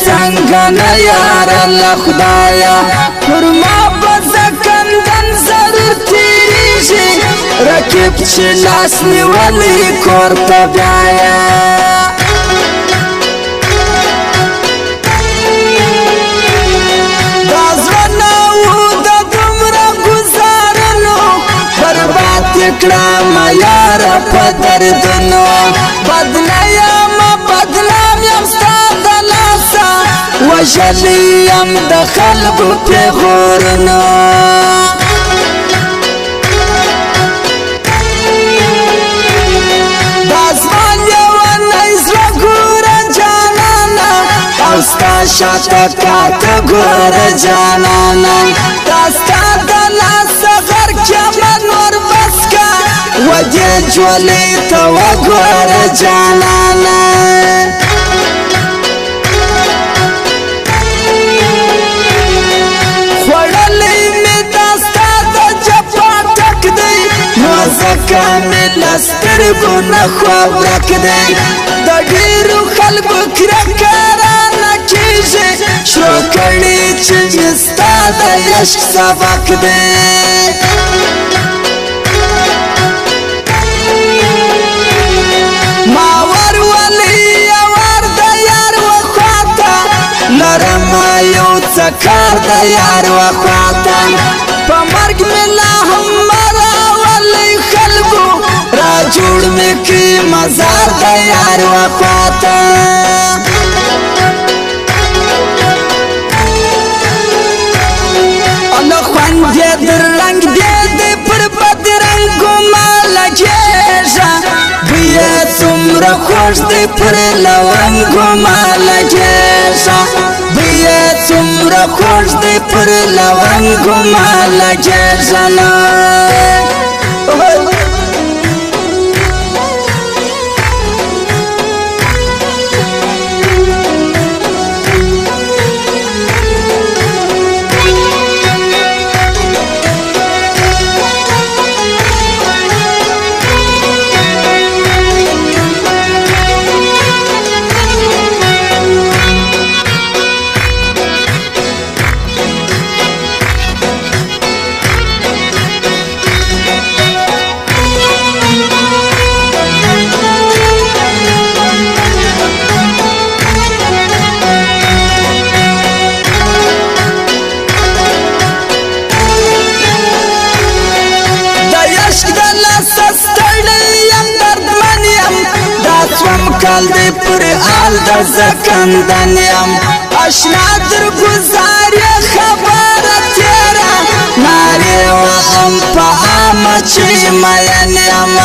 څنګه نه یار الله خدایا پر ما بزکندن ضرور تیریږي رقیب چې لاس نیولی کور ته بیایا دا زړه نه و د دومره ګزارونو برباد یې کړم یاره په دردونو بدله یمه بدنام یم ستا د لاسه وژلی یم د خلکو پیغورونو ستا شاته کاته ګوره جانانا دا ستا د لاسه غر کې من ور بس کا ودې جولې ته وګوره جانانا خوړلی مې دا ستا د جفا ټک دی نو ځکه مې له سترګو نه خواب ورک دی د ډېرو خلکو کرکه شروع کړي چې مې ستا د عشق سبق دی ما ورولي ور د یار وخواته لرم یو څه کار د یار وخواته په مرګ مې لا هم راولي خلکو را جوړ مې کړي مزار د یار وخواته خوندې در رنگ دې دې پر بد رنګو ما لګېږه بویه څومره خوږ دی پر لونګو ما لګېږه بویه څومره خوږ دی پر لونګو ما لګېږه نه کال دی پر آل د زکندن یم اشنا در گزاری خبره تیره ناری وهم په عامه چې مین یم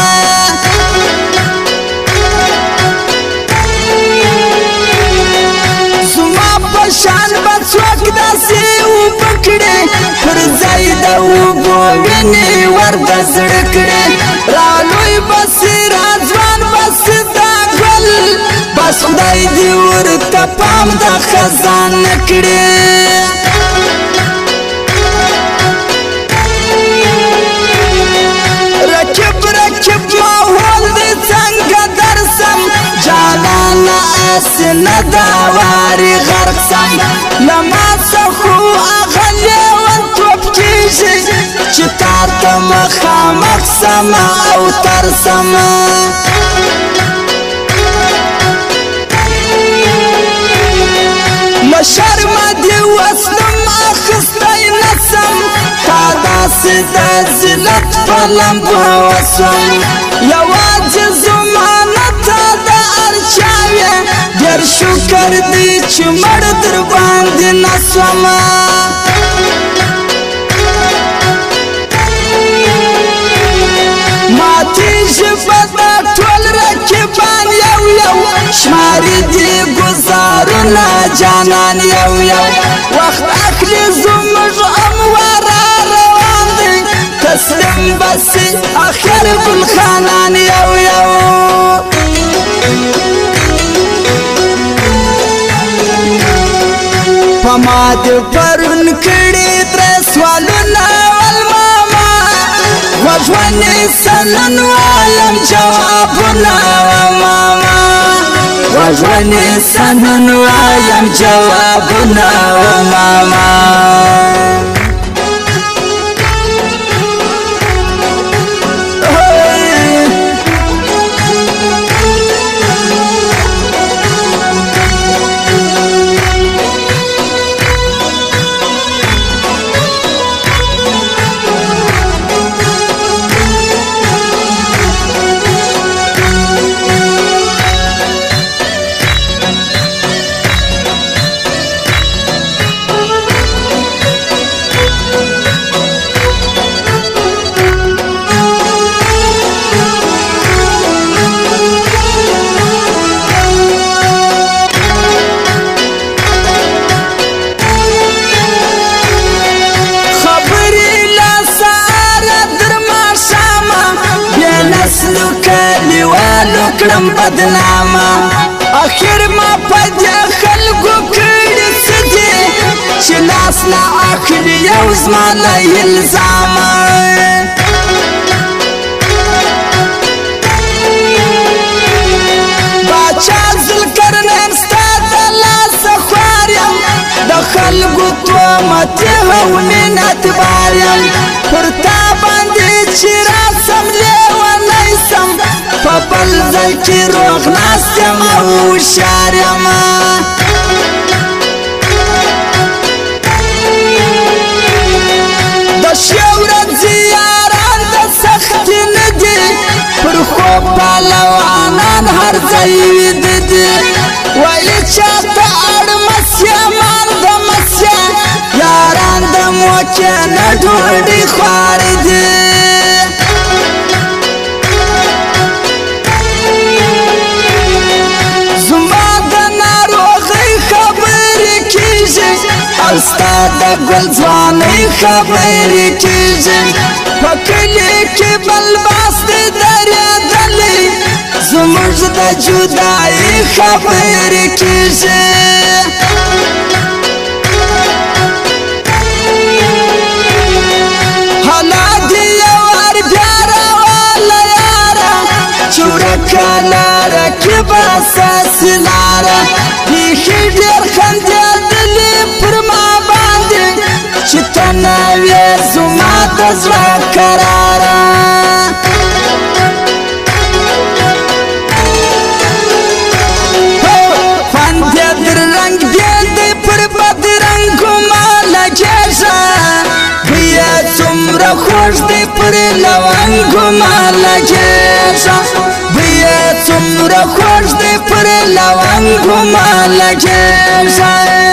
زما په شان به څوک داسې اوبه کړي پر ځای د اوبو وینې ور د زړه کړي رالوی بسې راځوان بسې بس خدای دی ورته پام د خزانه کړي رکب رکب ماحول دی څنګه درسم جانانه اسنه دا واري غرق سم لما څخو هغه لیونتوب کېږي چې تا ته مخامخ سمه او ترسمه شرمه دی وسلم اخستی نسم تا داسې د ذلت په لمبو وسم یوازې زمانه ته د ارچاوې ډېر شکر دی چې مړ در باندې نسومه ماتې ژبه د ټول رقیبان یو یو شماري دی گزارونه جانان یو یو وخت اخلي زموږ اموار روان دی تسلیم بسې اخر ګلخانان یو یو په ما دې پرون کړي درې سوالونه والماما وژونې سنن وایم جوابونه ماما خوشونی سنن وایم جوابنا و ماما کړم بدنامه اخر ما پدې خلکو کړي څه دي چې لاس نه اخلي یو زما له الزامه باچا ذوالقرنین ستا د لاسه خوار یم د خلکو تهمت او منت بار یم پر تا باندې چې راسم لیونی سم په بل ځای کې روغ ناست یم او هوښیار یم د شپې ورځې یاران د سختي نه دي پر خوب پهلوانان هر ځای ویده دي وایي چاته اړ مسیه مال د مسیه یاران د موچې نه ډوډۍ خوارې دي ستا د ګل ځوانۍ خبرې کېږي په کلي کې بل باس دی درېدلی زموږ د جدایۍ خبرې کېږي حالات یې یو وار بیا راواله یاره چې ورکه لاره کې به اساسي لاره بیخي ډېر خندېدلي پر ما باندې چې ته نه وې زما د زړه قراره خوند یې در رنګ دی پر بدرنګو ما لګېږه بوی یې څومره خوږ دی پر لونګو ما لګېږه بوی یې څومره خوږ دی پر لونګو ما لګېږه